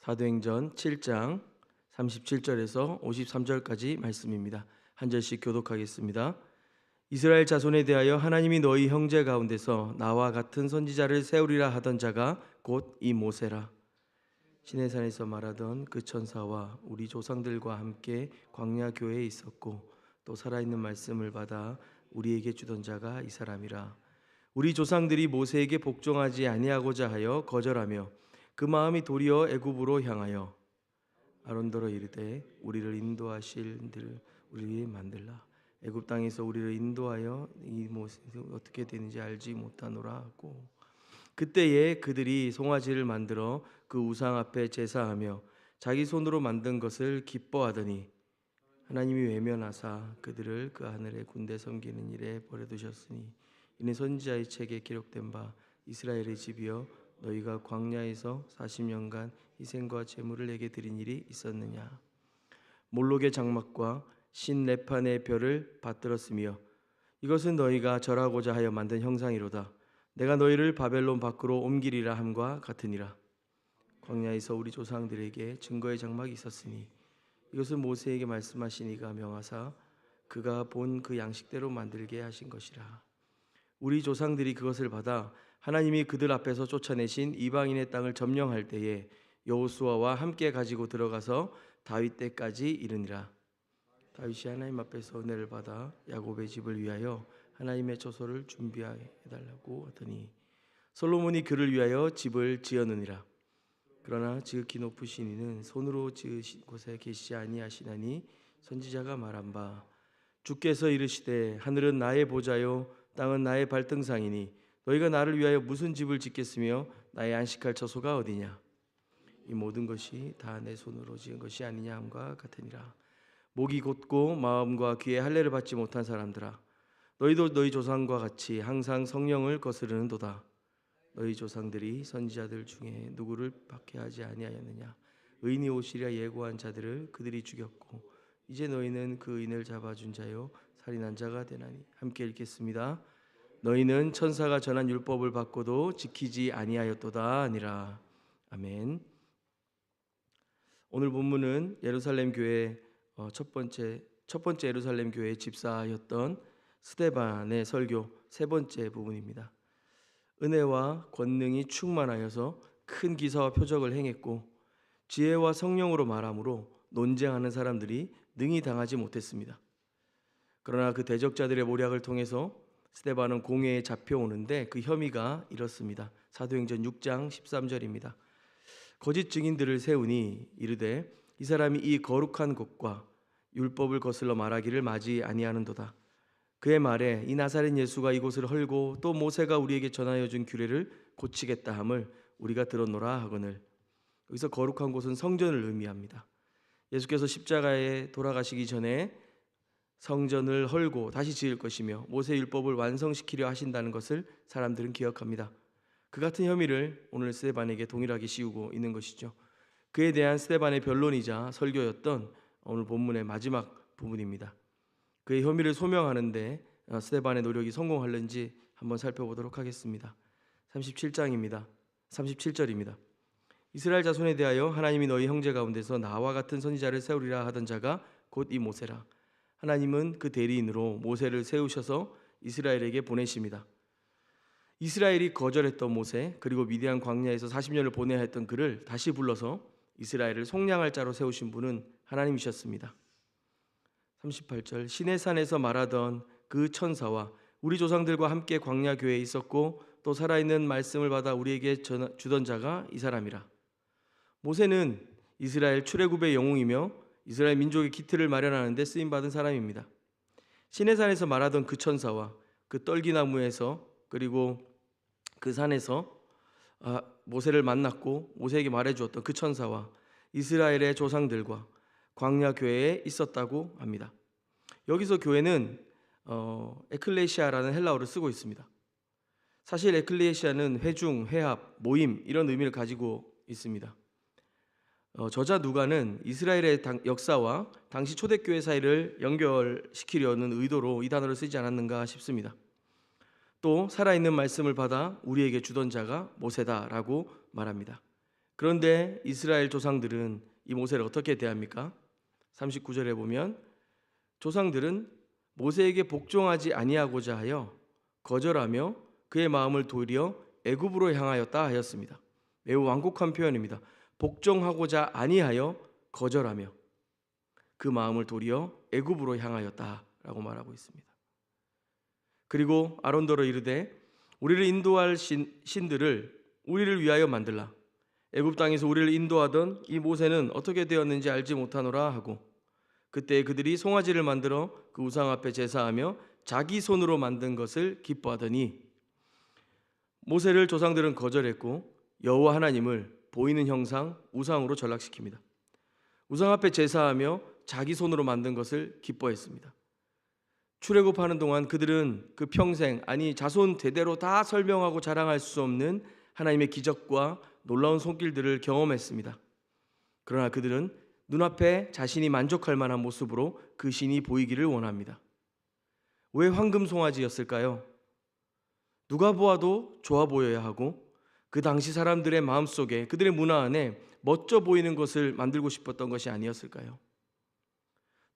사도행전 7장 37절에서 53절까지 말씀입니다. 한 절씩 교독하겠습니다. 이스라엘 자손에 대하여 하나님이 너희 형제 가운데서 나와 같은 선지자를 세우리라 하던 자가 곧 이 모세라. 시내산에서 말하던 그 천사와 우리 조상들과 함께 광야 교회에 있었고 또 살아있는 말씀을 받아 우리에게 주던 자가 이 사람이라. 우리 조상들이 모세에게 복종하지 아니하고자 하여 거절하며 그 마음이 도리어 애굽으로 향하여 아론더러 이르되 우리를 인도하실 들 우리를 만들라. 애굽 땅에서 우리를 인도하여 이 모습이 어떻게 되는지 알지 못하노라 하고, 그때에 그들이 송아지를 만들어 그 우상 앞에 제사하며 자기 손으로 만든 것을 기뻐하더니 하나님이 외면하사 그들을 그 하늘의 군대 섬기는 일에 버려두셨으니 이는 선지자의 책에 기록된 바 이스라엘의 집이여 너희가 광야에서 40년간 희생과 제물을 내게 드린 일이 있었느냐. 몰록의 장막과 신레판의 별을 받들었으며 이것은 너희가 절하고자 하여 만든 형상이로다. 내가 너희를 바벨론 밖으로 옮기리라 함과 같으니라. 광야에서 우리 조상들에게 증거의 장막이 있었으니 이것은 모세에게 말씀하신 이가 명하사 그가 본 그 양식대로 만들게 하신 것이라. 우리 조상들이 그것을 받아 하나님이 그들 앞에서 쫓아내신 이방인의 땅을 점령할 때에 여호수아와 함께 가지고 들어가서 다윗 때까지 이르니라. 다윗이 하나님 앞에서 은혜를 받아 야곱의 집을 위하여 하나님의 처소를 준비해 달라고 하더니 솔로몬이 그를 위하여 집을 지었느니라. 그러나 지극히 높으신 이는 손으로 지으신 곳에 계시지 아니하시나니 선지자가 말한 바 주께서 이르시되 하늘은 나의 보좌요 땅은 나의 발등상이니 너희가 나를 위하여 무슨 집을 짓겠으며 나의 안식할 처소가 어디냐. 이 모든 것이 다 내 손으로 지은 것이 아니냐 함과 같으니라. 목이 곧고 마음과 귀에 할례를 받지 못한 사람들아, 너희도 너희 조상과 같이 항상 성령을 거스르는도다. 너희 조상들이 선지자들 중에 누구를 박해하지 아니하였느냐. 의인이 오시리라 예고한 자들을 그들이 죽였고 이제 너희는 그 의인을 잡아준 자요 살인한 자가 되나니. 함께 읽겠습니다. 너희는 천사가 전한 율법을 받고도 지키지 아니하였도다 아니라. 아멘. 오늘 본문은 예루살렘 교회 첫 번째 예루살렘 교회 집사였던 스데반의 설교 세 번째 부분입니다. 은혜와 권능이 충만하여서 큰 기사와 표적을 행했고 지혜와 성령으로 말함으로 논쟁하는 사람들이 능히 당하지 못했습니다. 그러나 그 대적자들의 모략을 통해서 스데반은 공회에 잡혀오는데 그 혐의가 이렇습니다. 사도행전 6장 13절입니다. 거짓 증인들을 세우니 이르되 이 사람이 이 거룩한 곳과 율법을 거슬러 말하기를 마지 아니하는도다. 그의 말에 이 나사렛 예수가 이곳을 헐고 또 모세가 우리에게 전하여 준 규례를 고치겠다 함을 우리가 들었노라 하거늘. 여기서 거룩한 곳은 성전을 의미합니다. 예수께서 십자가에 돌아가시기 전에 성전을 헐고 다시 지을 것이며 모세 율법을 완성시키려 하신다는 것을 사람들은 기억합니다. 그 같은 혐의를 오늘 스데반에게 동일하게 씌우고 있는 것이죠. 그에 대한 스데반의 변론이자 설교였던 오늘 본문의 마지막 부분입니다. 그의 혐의를 소명하는데 스데반의 노력이 성공하는지 한번 살펴보도록 하겠습니다. 37장입니다. 37절입니다. 이스라엘 자손에 대하여 하나님이 너희 형제 가운데서 나와 같은 선지자를 세우리라 하던 자가 곧 이 모세라. 하나님은 그 대리인으로 모세를 세우셔서 이스라엘에게 보내십니다. 이스라엘이 거절했던 모세, 그리고 미디안 광야에서 40년을 보내야 했던 그를 다시 불러서 이스라엘을 속량할 자로 세우신 분은 하나님이셨습니다. 38절 시내산에서 말하던 그 천사와 우리 조상들과 함께 광야 교회에 있었고 또 살아있는 말씀을 받아 우리에게 주던 자가 이 사람이라. 모세는 이스라엘 출애굽의 영웅이며 이스라엘 민족의 기틀을 마련하는 데 쓰임받은 사람입니다. 시내산에서 말하던 그 천사와 그 떨기나무에서 그리고 그 산에서 모세를 만났고 모세에게 말해주었던 그 천사와 이스라엘의 조상들과 광야 교회에 있었다고 합니다. 여기서 교회는 에클레시아라는 헬라어를 쓰고 있습니다. 사실 에클레시아는 회중, 회합, 모임 이런 의미를 가지고 있습니다. 저자 누가는 이스라엘의 역사와 당시 초대교회 사이를 연결시키려는 의도로 이 단어를 쓰지 않았는가 싶습니다. 또 살아있는 말씀을 받아 우리에게 주던 자가 모세다라고 말합니다. 그런데 이스라엘 조상들은 이 모세를 어떻게 대합니까? 39절에 보면 조상들은 모세에게 복종하지 아니하고자 하여 거절하며 그의 마음을 도리어 애굽으로 향하였다 하였습니다. 매우 완곡한 표현입니다. 복종하고자 아니하여 거절하며 그 마음을 도리어 애굽으로 향하였다라고 말하고 있습니다. 그리고 아론더러 이르되 우리를 인도할 신들을 우리를 위하여 만들라. 애굽 땅에서 우리를 인도하던 이 모세는 어떻게 되었는지 알지 못하노라 하고 그때 그들이 송아지를 만들어 그 우상 앞에 제사하며 자기 손으로 만든 것을 기뻐하더니 모세를 조상들은 거절했고 여호와 하나님을 보이는 형상 우상으로 전락시킵니다. 우상 앞에 제사하며 자기 손으로 만든 것을 기뻐했습니다. 출애굽하는 동안 그들은 그 평생 아니 자손 대대로 다 설명하고 자랑할 수 없는 하나님의 기적과 놀라운 손길들을 경험했습니다. 그러나 그들은 눈앞에 자신이 만족할 만한 모습으로 그 신이 보이기를 원합니다. 왜 황금 송아지였을까요? 누가 보아도 좋아 보여야 하고 그 당시 사람들의 마음속에 그들의 문화 안에 멋져 보이는 것을 만들고 싶었던 것이 아니었을까요?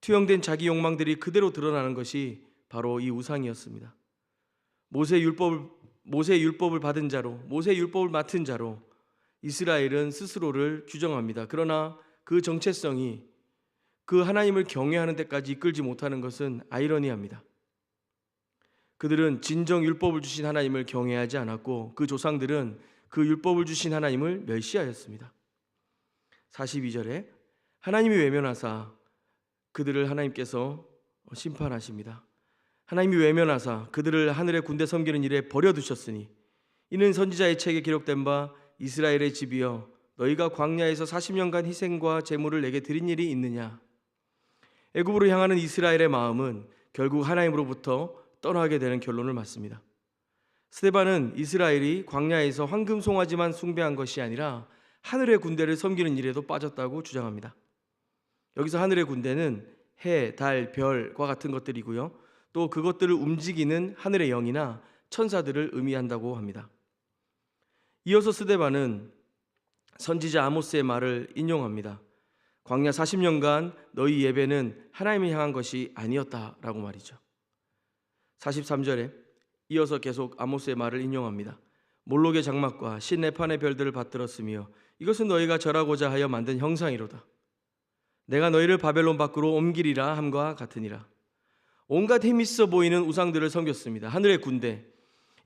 투영된 자기 욕망들이 그대로 드러나는 것이 바로 이 우상이었습니다. 모세의 율법을 받은 자로, 모세의 율법을 맡은 자로 이스라엘은 스스로를 규정합니다. 그러나 그 정체성이 그 하나님을 경외하는 데까지 이끌지 못하는 것은 아이러니합니다. 그들은 진정 율법을 주신 하나님을 경외하지 않았고 그 조상들은 그 율법을 주신 하나님을 멸시하였습니다. 42절에 하나님이 외면하사 그들을 하나님께서 심판하십니다. 하나님이 외면하사 그들을 하늘의 군대 섬기는 일에 버려두셨으니 이는 선지자의 책에 기록된 바 이스라엘의 집이여 너희가 광야에서 40년간 희생과 제물을 내게 드린 일이 있느냐. 애굽으로 향하는 이스라엘의 마음은 결국 하나님으로부터 떠나게 되는 결론을 맞습니다. 스데반은 이스라엘이 광야에서 황금 송아지만 숭배한 것이 아니라 하늘의 군대를 섬기는 일에도 빠졌다고 주장합니다. 여기서 하늘의 군대는 해, 달, 별과 같은 것들이고요. 또 그것들을 움직이는 하늘의 영이나 천사들을 의미한다고 합니다. 이어서 스데반은 선지자 아모스의 말을 인용합니다. 광야 40년간 너희 예배는 하나님을 향한 것이 아니었다라고 말이죠. 43절에 이어서 계속 아모스의 말을 인용합니다. 몰록의 장막과 신레판의 별들을 받들었으며 이것은 너희가 절하고자 하여 만든 형상이로다. 내가 너희를 바벨론 밖으로 옮기리라 함과 같으니라. 온갖 힘있어 보이는 우상들을 섬겼습니다. 하늘의 군대,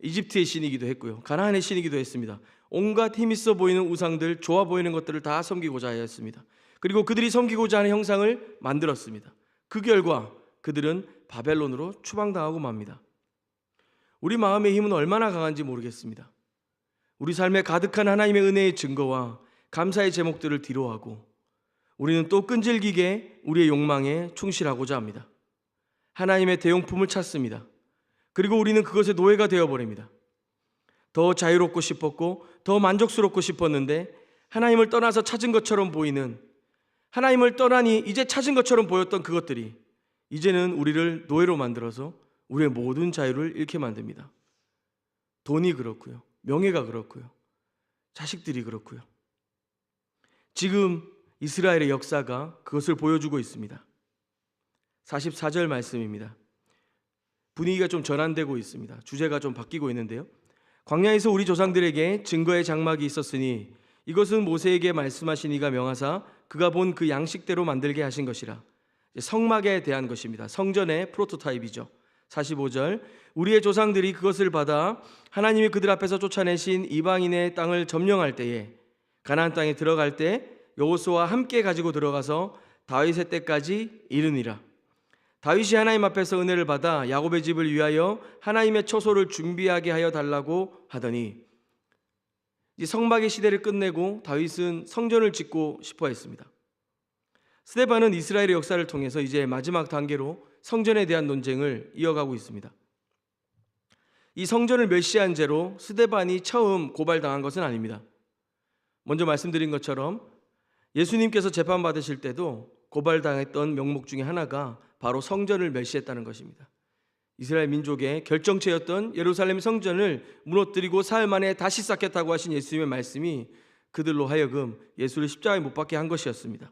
이집트의 신이기도 했고요. 가나안의 신이기도 했습니다. 온갖 힘있어 보이는 우상들, 좋아 보이는 것들을 다 섬기고자 하였습니다. 그리고 그들이 섬기고자 하는 형상을 만들었습니다. 그 결과 그들은 바벨론으로 추방당하고 맙니다. 우리 마음의 힘은 얼마나 강한지 모르겠습니다. 우리 삶에 가득한 하나님의 은혜의 증거와 감사의 제목들을 뒤로하고 우리는 또 끈질기게 우리의 욕망에 충실하고자 합니다. 하나님의 대용품을 찾습니다. 그리고 우리는 그것의 노예가 되어버립니다. 더 자유롭고 싶었고 더 만족스럽고 싶었는데 하나님을 떠나서 찾은 것처럼 보이는, 하나님을 떠나니 이제 찾은 것처럼 보였던 그것들이 이제는 우리를 노예로 만들어서 우리의 모든 자유를 잃게 만듭니다. 돈이 그렇고요, 명예가 그렇고요, 자식들이 그렇고요. 지금 이스라엘의 역사가 그것을 보여주고 있습니다. 44절 말씀입니다. 분위기가 좀 전환되고 있습니다. 주제가 좀 바뀌고 있는데요. 광야에서 우리 조상들에게 증거의 장막이 있었으니 이것은 모세에게 말씀하신 이가 명하사 그가 본 그 양식대로 만들게 하신 것이라. 성막에 대한 것입니다. 성전의 프로토타입이죠. 45절 우리의 조상들이 그것을 받아 하나님이 그들 앞에서 쫓아내신 이방인의 땅을 점령할 때에 가나안 땅에 들어갈 때 여호수아와 함께 가지고 들어가서 다윗의 때까지 이르니라. 다윗이 하나님 앞에서 은혜를 받아 야곱의 집을 위하여 하나님의 처소를 준비하게 하여 달라고 하더니 이 성막의 시대를 끝내고 다윗은 성전을 짓고 싶어 했습니다. 스데반은 이스라엘의 역사를 통해서 이제 마지막 단계로 성전에 대한 논쟁을 이어가고 있습니다. 이 성전을 멸시한 죄로 스데반이 처음 고발당한 것은 아닙니다. 먼저 말씀드린 것처럼 예수님께서 재판받으실 때도 고발당했던 명목 중에 하나가 바로 성전을 멸시했다는 것입니다. 이스라엘 민족의 결정체였던 예루살렘 성전을 무너뜨리고 사흘 만에 다시 쌓겠다고 하신 예수님의 말씀이 그들로 하여금 예수를 십자가에 못 박게 한 것이었습니다.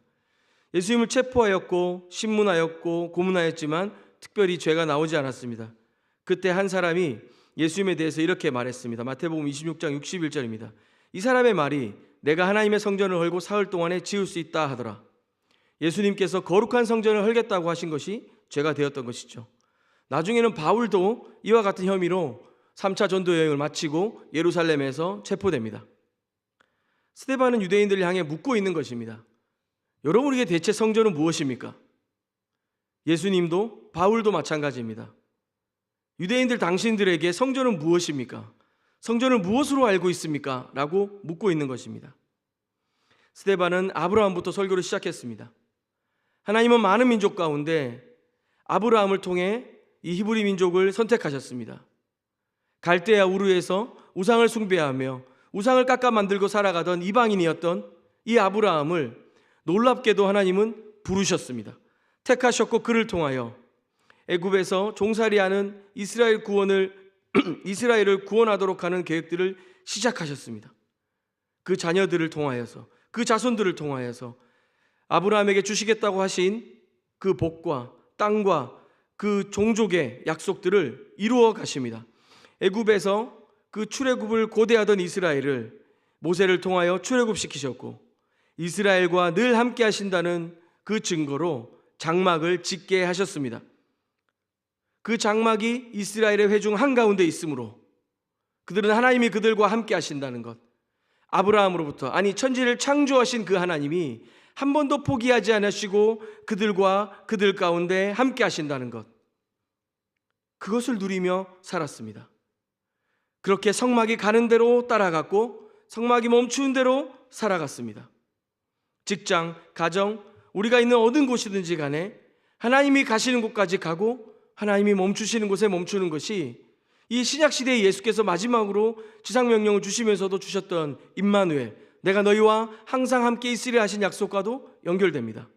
예수님을 체포하였고 신문하였고 고문하였지만 특별히 죄가 나오지 않았습니다. 그때 한 사람이 예수님에 대해서 이렇게 말했습니다. 마태복음 26장 61절입니다. 이 사람의 말이 내가 하나님의 성전을 헐고 사흘 동안에 지을 수 있다 하더라. 예수님께서 거룩한 성전을 헐겠다고 하신 것이 죄가 되었던 것이죠. 나중에는 바울도 이와 같은 혐의로 3차 전도 여행을 마치고 예루살렘에서 체포됩니다. 스데반은 유대인들을 향해 묻고 있는 것입니다. 여러분에게 대체 성전은 무엇입니까? 예수님도 바울도 마찬가지입니다. 유대인들 당신들에게 성전은 무엇입니까? 성전을 무엇으로 알고 있습니까? 라고 묻고 있는 것입니다. 스데반은 아브라함부터 설교를 시작했습니다. 하나님은 많은 민족 가운데 아브라함을 통해 이 히브리 민족을 선택하셨습니다. 갈대아 우르에서 우상을 숭배하며 우상을 깎아 만들고 살아가던 이방인이었던 이 아브라함을 놀랍게도 하나님은 부르셨습니다. 택하셨고 그를 통하여 애굽에서 종살이하는 이스라엘을 구원하도록 하는 계획들을 시작하셨습니다. 그 자녀들을 통하여서, 그 자손들을 통하여서 아브라함에게 주시겠다고 하신 그 복과 땅과 그 종족의 약속들을 이루어 가십니다. 애굽에서 그 출애굽을 고대하던 이스라엘을 모세를 통하여 출애굽시키셨고 이스라엘과 늘 함께 하신다는 그 증거로 장막을 짓게 하셨습니다. 그 장막이 이스라엘의 회중 한가운데 있으므로 그들은 하나님이 그들과 함께 하신다는 것, 아브라함으로부터, 아니 천지를 창조하신 그 하나님이 한 번도 포기하지 않으시고 그들과 그들 가운데 함께 하신다는 것, 그것을 누리며 살았습니다. 그렇게 성막이 가는 대로 따라갔고 성막이 멈추는 대로 살아갔습니다. 직장, 가정, 우리가 있는 어느 곳이든지 간에 하나님이 가시는 곳까지 가고 하나님이 멈추시는 곳에 멈추는 것이 이 신약시대에 예수께서 마지막으로 지상명령을 주시면서도 주셨던 임마누엘, 내가 너희와 항상 함께 있으리라 하신 약속과도 연결됩니다.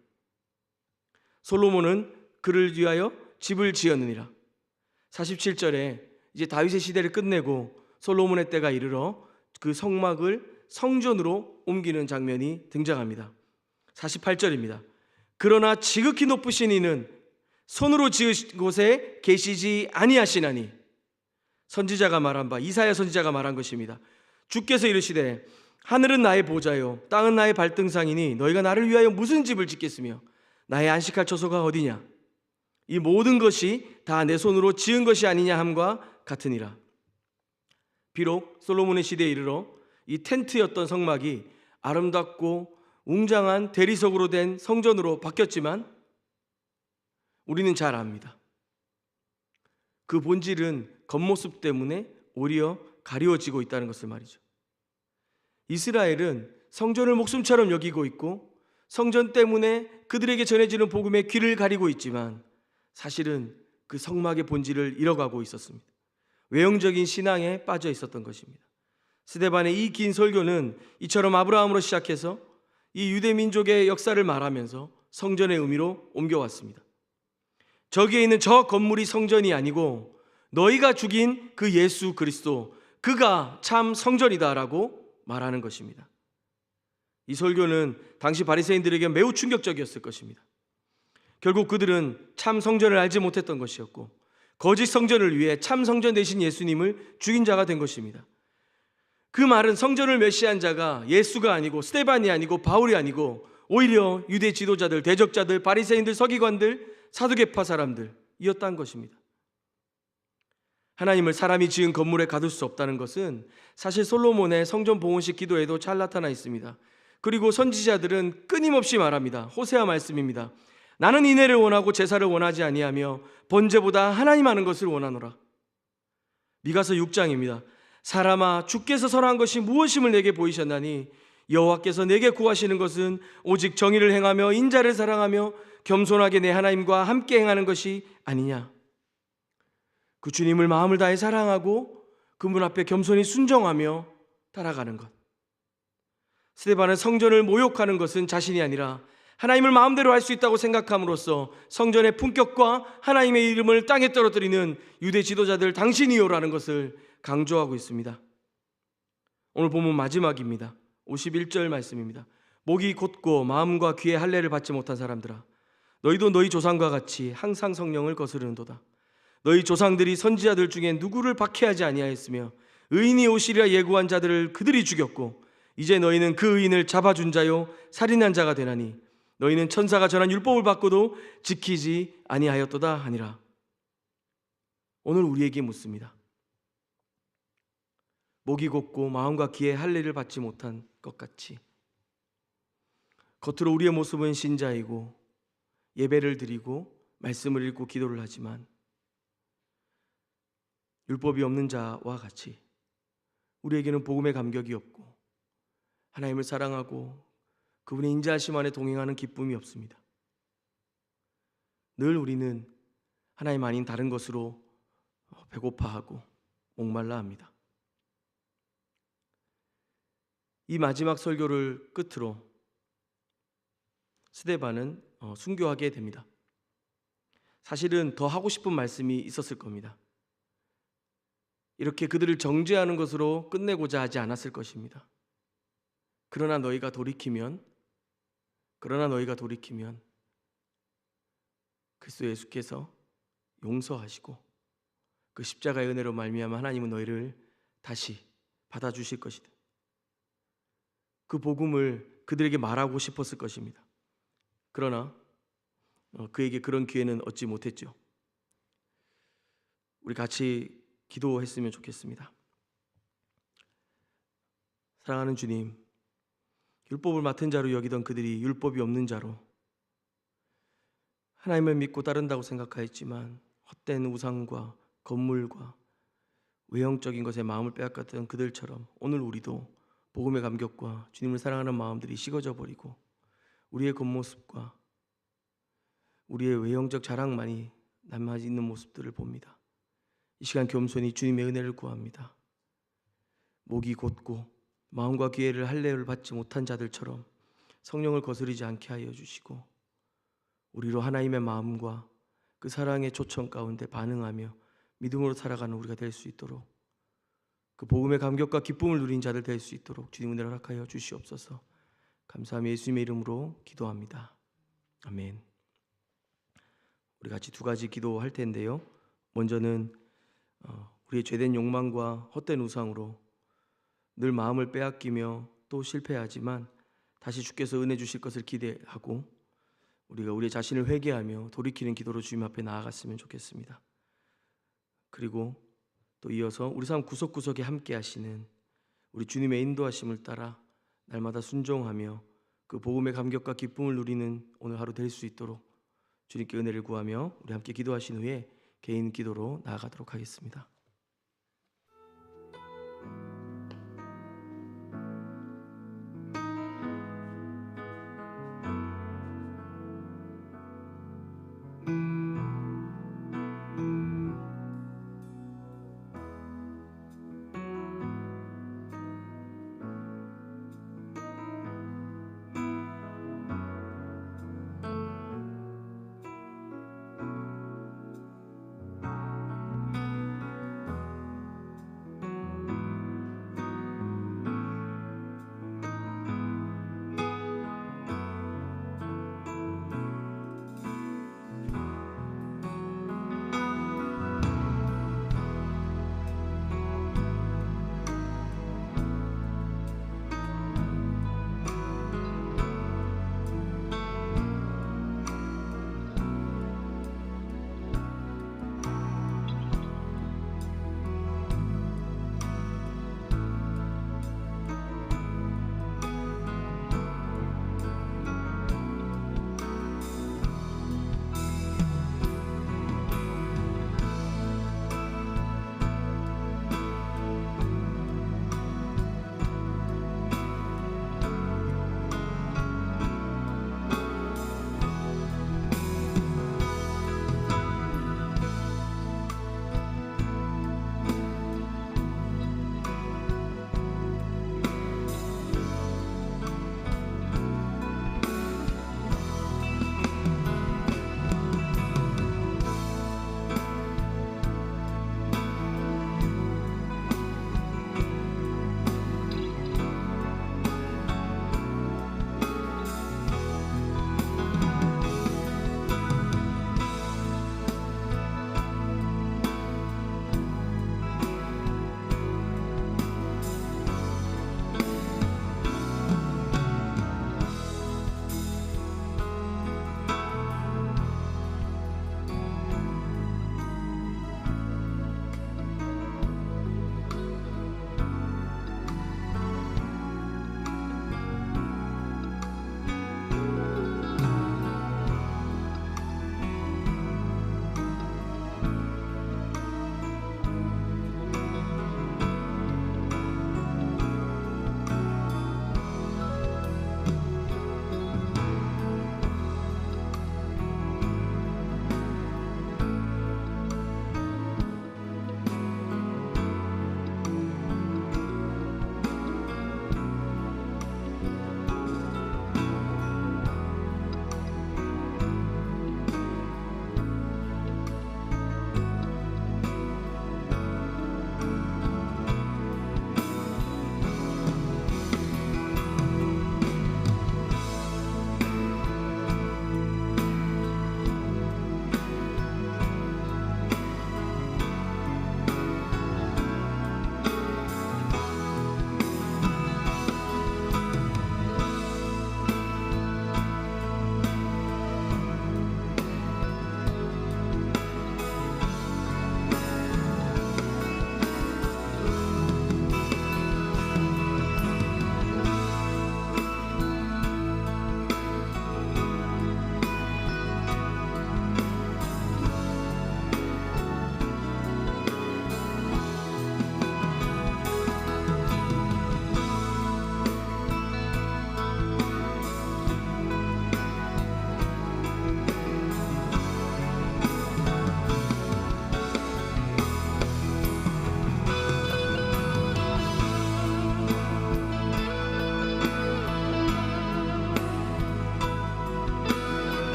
솔로몬은 그를 위하여 집을 지었느니라. 47절에 이제 다윗의 시대를 끝내고 솔로몬의 때가 이르러 그 성막을 성전으로 옮기는 장면이 등장합니다. 48절입니다. 그러나 지극히 높으신 이는 손으로 지으신 곳에 계시지 아니하시나니, 선지자가 말한 바, 이사야 선지자가 말한 것입니다. 주께서 이르시되 하늘은 나의 보좌요 땅은 나의 발등상이니 너희가 나를 위하여 무슨 집을 짓겠으며 나의 안식할 처소가 어디냐? 이 모든 것이 다 내 손으로 지은 것이 아니냐 함과 같으니라. 비록 솔로몬의 시대에 이르러 이 텐트였던 성막이 아름답고 웅장한 대리석으로 된 성전으로 바뀌었지만 우리는 잘 압니다. 그 본질은 겉모습 때문에 오히려 가리워지고 있다는 것을 말이죠. 이스라엘은 성전을 목숨처럼 여기고 있고 성전 때문에 그들에게 전해지는 복음의 귀를 가리고 있지만 사실은 그 성막의 본질을 잃어가고 있었습니다. 외형적인 신앙에 빠져 있었던 것입니다. 스데반의 이 긴 설교는 이처럼 아브라함으로 시작해서 이 유대 민족의 역사를 말하면서 성전의 의미로 옮겨왔습니다. 저기에 있는 저 건물이 성전이 아니고 너희가 죽인 그 예수 그리스도, 그가 참 성전이다라고 말하는 것입니다. 이 설교는 당시 바리새인들에게 매우 충격적이었을 것입니다. 결국 그들은 참 성전을 알지 못했던 것이었고 거짓 성전을 위해 참 성전 되신 예수님을 죽인 자가 된 것입니다. 그 말은 성전을 멸시한 자가 예수가 아니고 스데반이 아니고 바울이 아니고 오히려 유대 지도자들, 대적자들, 바리새인들, 서기관들, 사두개파 사람들이었다는 것입니다. 하나님을 사람이 지은 건물에 가둘 수 없다는 것은 사실 솔로몬의 성전 봉헌식 기도에도 잘 나타나 있습니다. 그리고 선지자들은 끊임없이 말합니다. 호세아 말씀입니다. 나는 인애를 원하고 제사를 원하지 아니하며 번제보다 하나님 아는 것을 원하노라. 미가서 6장입니다. 사람아, 주께서 설한 것이 무엇임을 내게 보이셨나니 여호와께서 내게 구하시는 것은 오직 정의를 행하며 인자를 사랑하며 겸손하게 내 하나님과 함께 행하는 것이 아니냐. 그 주님을 마음을 다해 사랑하고 그분 앞에 겸손히 순종하며 따라가는 것. 스데반은 성전을 모욕하는 것은 자신이 아니라 하나님을 마음대로 할 수 있다고 생각함으로써 성전의 품격과 하나님의 이름을 땅에 떨어뜨리는 유대 지도자들 당신이요라는 것을 강조하고 있습니다. 오늘 본문 마지막입니다. 51절 말씀입니다. 목이 곧고 마음과 귀에 할례를 받지 못한 사람들아, 너희도 너희 조상과 같이 항상 성령을 거스르는도다. 너희 조상들이 선지자들 중에 누구를 박해하지 아니하였으며 의인이 오시리라 예고한 자들을 그들이 죽였고 이제 너희는 그 의인을 잡아준 자요 살인한 자가 되나니 너희는 천사가 전한 율법을 받고도 지키지 아니하였도다 하니라. 오늘 우리에게 묻습니다. 목이 곧고 마음과 귀에 할례를 받지 못한 것 같이 겉으로 우리의 모습은 신자이고 예배를 드리고 말씀을 읽고 기도를 하지만 율법이 없는 자와 같이 우리에게는 복음의 감격이 없고 하나님을 사랑하고 그분의 인자하심 안에 동행하는 기쁨이 없습니다. 늘 우리는 하나님 아닌 다른 것으로 배고파하고 목말라 합니다. 이 마지막 설교를 끝으로 스데반은 순교하게 됩니다. 사실은 더 하고 싶은 말씀이 있었을 겁니다. 이렇게 그들을 정죄하는 것으로 끝내고자 하지 않았을 것입니다. 그러나 너희가 돌이키면 그리스도 예수께서 용서하시고 그 십자가의 은혜로 말미암아 하나님은 너희를 다시 받아주실 것이다. 그 복음을 그들에게 말하고 싶었을 것입니다. 그러나 그에게 그런 기회는 얻지 못했죠. 우리 같이 기도했으면 좋겠습니다. 사랑하는 주님, 율법을 맡은 자로 여기던 그들이 율법이 없는 자로 하나님을 믿고 따른다고 생각하였지만 헛된 우상과 건물과 외형적인 것에 마음을 빼앗겼던 그들처럼 오늘 우리도 복음의 감격과 주님을 사랑하는 마음들이 식어져 버리고 우리의 겉모습과 우리의 외형적 자랑만이 남아 있는 모습들을 봅니다. 이 시간 겸손히 주님의 은혜를 구합니다. 목이 곧고 마음과 귀에를 할례를 받지 못한 자들처럼 성령을 거스르지 않게 하여 주시고 우리로 하나님의 마음과 그 사랑의 초청 가운데 반응하며 믿음으로 살아가는 우리가 될 수 있도록 그 복음의 감격과 기쁨을 누린 자들 될 수 있도록 주님 은혜를 허락하여 주시옵소서. 감사하며 예수님의 이름으로 기도합니다. 아멘. 우리 같이 두 가지 기도할 텐데요. 먼저는 우리의 죄된 욕망과 헛된 우상으로 늘 마음을 빼앗기며 또 실패하지만 다시 주께서 은혜 주실 것을 기대하고 우리가 우리 자신을 회개하며 돌이키는 기도로 주님 앞에 나아갔으면 좋겠습니다. 그리고 또 이어서 우리 삶 구석구석에 함께 하시는 우리 주님의 인도하심을 따라 날마다 순종하며 그 복음의 감격과 기쁨을 누리는 오늘 하루 될 수 있도록 주님께 은혜를 구하며 우리 함께 기도하신 후에 개인 기도로 나아가도록 하겠습니다.